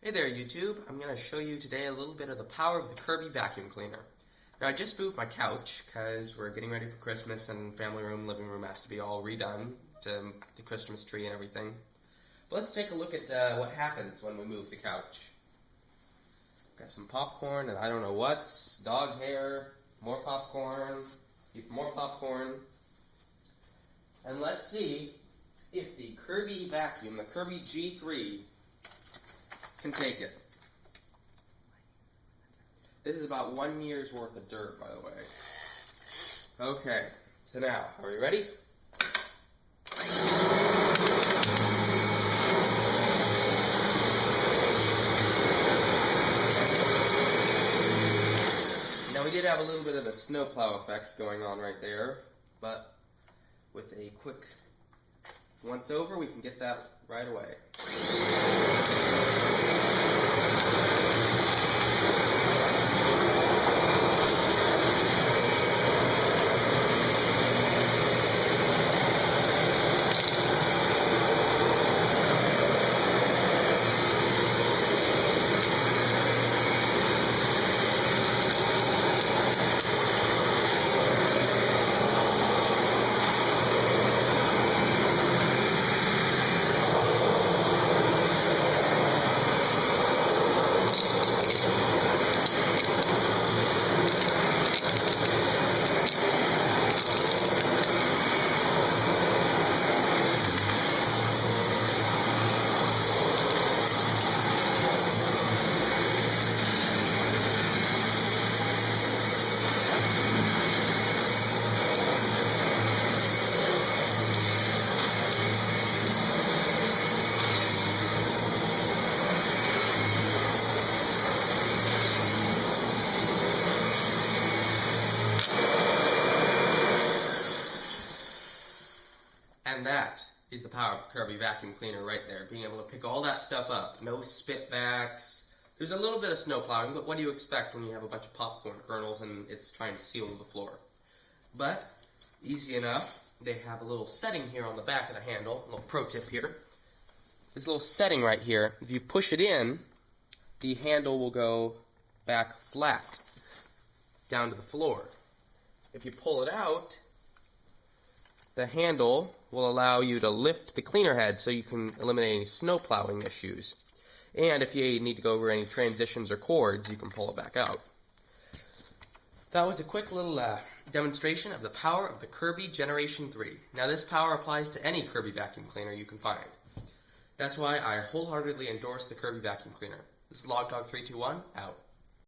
Hey there YouTube, I'm going to show you today a little bit of the power of the Kirby vacuum cleaner. Now I just moved my couch because we're getting ready for Christmas and family room, living room has to be all redone to the Christmas tree and everything. But let's take a look at what happens when we move the couch. Got some popcorn and I don't know what, dog hair, more popcorn, even more popcorn. And let's see if the Kirby vacuum, the Kirby G3, can take it. This is about 1 year's worth of dirt, by the way. Okay, so now, are we ready? Now we did have a little bit of a snowplow effect going on right there, but with a quick once over, we can get that right away. And that is the power of Kirby vacuum cleaner right there, being able to pick all that stuff up. No spitbacks. There's a little bit of snow plowing, but what do you expect when you have a bunch of popcorn kernels and it's trying to seal the floor? But easy enough. They have a little setting here on the back of the handle. A little pro tip here. This little setting right here, if you push it in, the handle will go back flat down to the floor. If you pull it out, the handle will allow you to lift the cleaner head so you can eliminate any snow plowing issues. And if you need to go over any transitions or cords, you can pull it back out. That was a quick little demonstration of the power of the Kirby Generation 3. Now this power applies to any Kirby vacuum cleaner you can find. That's why I wholeheartedly endorse the Kirby vacuum cleaner. This is LogDog321, out.